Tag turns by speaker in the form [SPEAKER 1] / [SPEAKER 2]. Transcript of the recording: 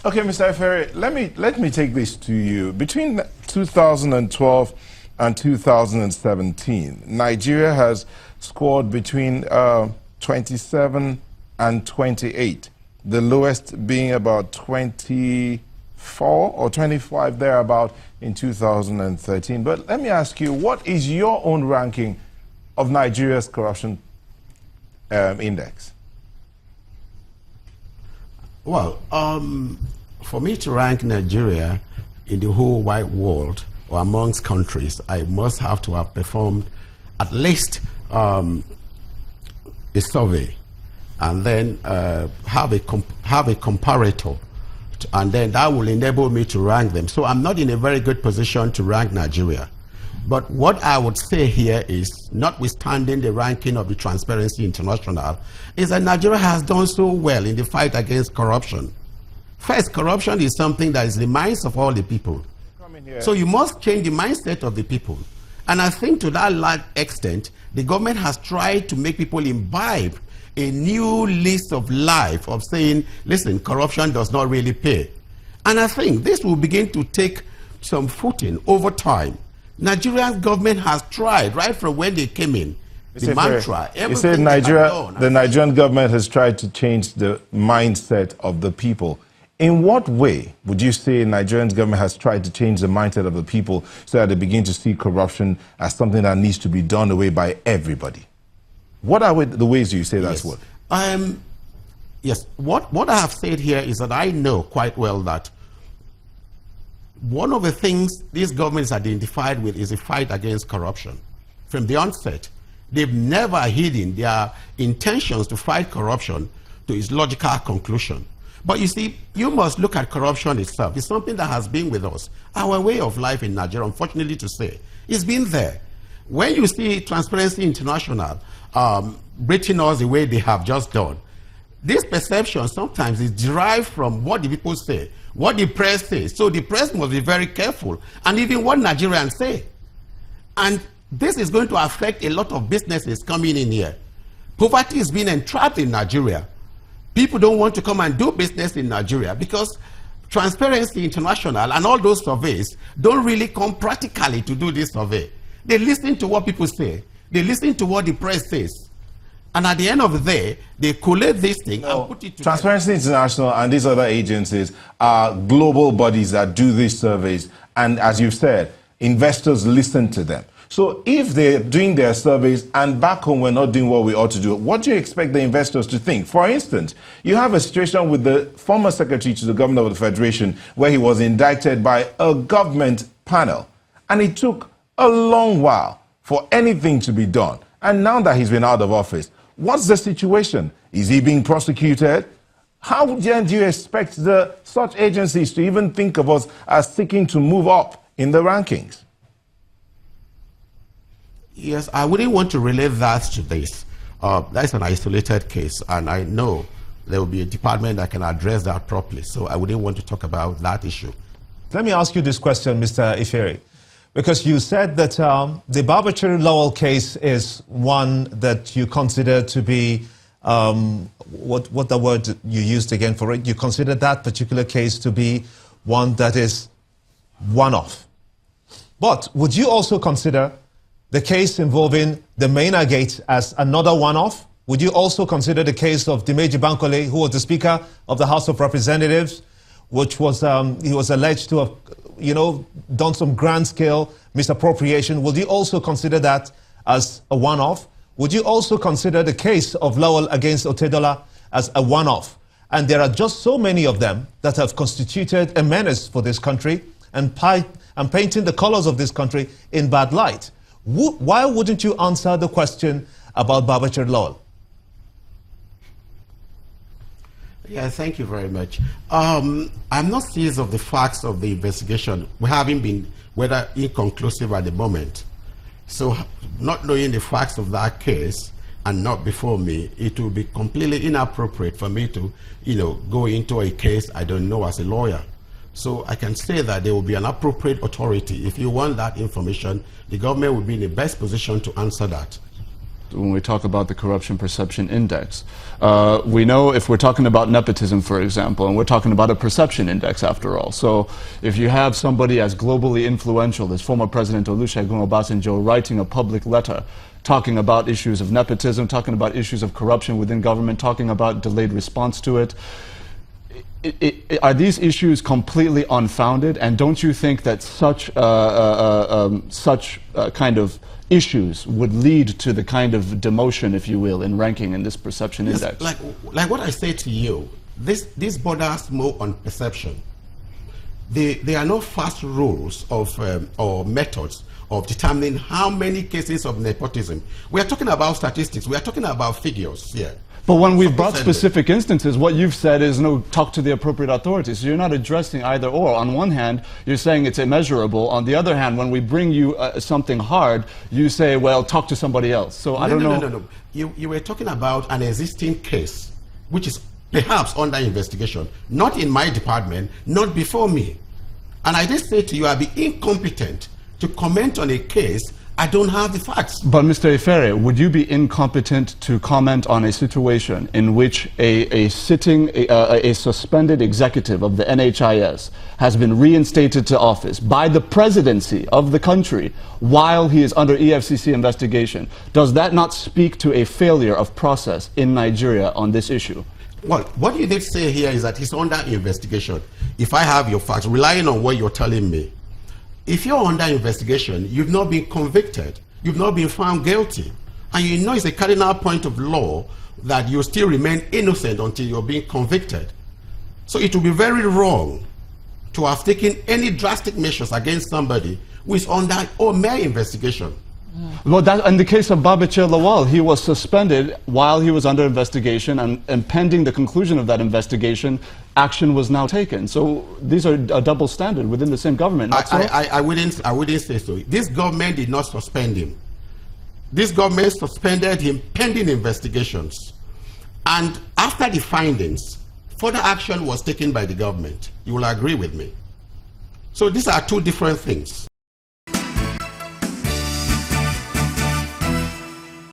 [SPEAKER 1] Okay, Mr. Ifere, let me take this to you. Between 2012 and 2017, Nigeria has scored between 27 and 28, the lowest being about 24 or 25 thereabout in 2013. But let me ask you, what is your own ranking of Nigeria's corruption index?
[SPEAKER 2] Well, for me to rank Nigeria in the whole wide world or amongst countries, I must have to have performed at least a survey, and then have a comparator, and then that will enable me to rank them. So I'm not in a very good position to rank Nigeria. But what I would say here is, notwithstanding the ranking of the Transparency International, is that Nigeria has done so well in the fight against corruption. First, corruption is something that is the minds of all the people. So you must change the mindset of the people. And I think to that large extent, the government has tried to make people imbibe a new list of life of saying, listen, corruption does not really pay. And I think this will begin to take some footing over time. Nigeria's government has tried right from when they came in. The mantra,
[SPEAKER 1] you said the Nigerian government has tried to change the mindset of the people. In what way would you say Nigerian government has tried to change the mindset of the people so that they begin to see corruption as something that needs to be done away by everybody? What are the ways you say that's what?
[SPEAKER 2] Yes, what I have said here is that I know quite well that one of the things this government is identified with is a fight against corruption. From the onset, they've never hidden their intentions to fight corruption to its logical conclusion. But you see, you must look at corruption itself. It's something that has been with us. Our way of life in Nigeria, unfortunately to say, it's been there. When you see Transparency International rating us the way they have just done, this perception sometimes is derived from what the people say, what the press says. So the press must be very careful, and even what Nigerians say. And this is going to affect a lot of businesses coming in here. Poverty is being entrapped in Nigeria. People don't want to come and do business in Nigeria because Transparency International and all those surveys don't really come practically to do this survey. They listen to what people say. They listen to what the press says. And at the end of the day, they collate this thing and put it together.
[SPEAKER 1] Transparency International and these other agencies are global bodies that do these surveys. And as you've said, investors listen to them. So if they're doing their surveys and back home we're not doing what we ought to do, what do you expect the investors to think? For instance, you have a situation with the former secretary to the governor of the Federation where he was indicted by a government panel. And it took a long while for anything to be done. And now that he's been out of office, what's the situation? Is he being prosecuted? How do you expect such agencies to even think of us as seeking to move up in the rankings?
[SPEAKER 2] Yes, I wouldn't want to relate that to this. That's an isolated case, and I know there will be a department that can address that properly. So I wouldn't want to talk about that issue.
[SPEAKER 3] Let me ask you this question, Mr. Ifere, because you said that the Babachir Lowell case is one that you consider to be, what the word you used again for it, you consider that particular case to be one that is one-off. But would you also consider the case involving the Maina Gate as another one-off? Would you also consider the case of Dimeji Bankole, who was the Speaker of the House of Representatives, which was, he was alleged to have, done some grand-scale misappropriation? Would you also consider that as a one-off? Would you also consider the case of Lowell against Otedola as a one-off? And there are just so many of them that have constituted a menace for this country and painting the colors of this country in bad light. Why wouldn't you answer the question about Babachir Lowell?
[SPEAKER 2] Yeah, thank you very much. I'm not seized of the facts of the investigation. We haven't been, whether inconclusive at the moment. So not knowing the facts of that case and not before me, it will be completely inappropriate for me to, go into a case I don't know as a lawyer. So I can say that there will be an appropriate authority. If you want that information, the government will be in the best position to answer that.
[SPEAKER 4] when we talk about the Corruption Perception Index. We know if we're talking about nepotism, for example, and we're talking about a perception index after all. So if you have somebody as globally influential as former President Olusegun Obasanjo writing a public letter talking about issues of nepotism, talking about issues of corruption within government, talking about delayed response to it, are these issues completely unfounded? And don't you think that such kind of issues would lead to the kind of demotion, if you will, in ranking in this perception index?
[SPEAKER 2] Like what I say to you, this borders more on perception. There are no fast rules of or methods of determining how many cases of nepotism. We are talking about statistics. We are talking about figures here.
[SPEAKER 4] But when we've brought specific instances, what you've said is, no, talk to the appropriate authorities. So you're not addressing either or. On one hand, you're saying it's immeasurable. On the other hand, when we bring you something hard, you say, well, talk to somebody else. So I don't know.
[SPEAKER 2] No. You were talking about an existing case, which is perhaps under investigation, not in my department, not before me. And I did say to you, I'd be incompetent to comment on a case. I don't have the facts.
[SPEAKER 4] But Mr. Ifere, would you be incompetent to comment on a situation in which a suspended executive of the NHIS has been reinstated to office by the presidency of the country while he is under EFCC investigation? Does that not speak to a failure of process in Nigeria on this issue?
[SPEAKER 2] Well, what you did say here is that he's under investigation. If I have your facts, relying on what you're telling me, if you're under investigation, you've not been convicted, you've not been found guilty, and you know it's a cardinal point of law that you still remain innocent until you're being convicted. So it would be very wrong to have taken any drastic measures against somebody who is under mere investigation.
[SPEAKER 4] Well, that, in the case of Babachir Lawal, he was suspended while he was under investigation, and pending the conclusion of that investigation, action was now taken. So these are a double standard within the same government.
[SPEAKER 2] I wouldn't say so. This government did not suspend him. This government suspended him pending investigations. And after the findings, further action was taken by the government. You will agree with me. So these are two different things.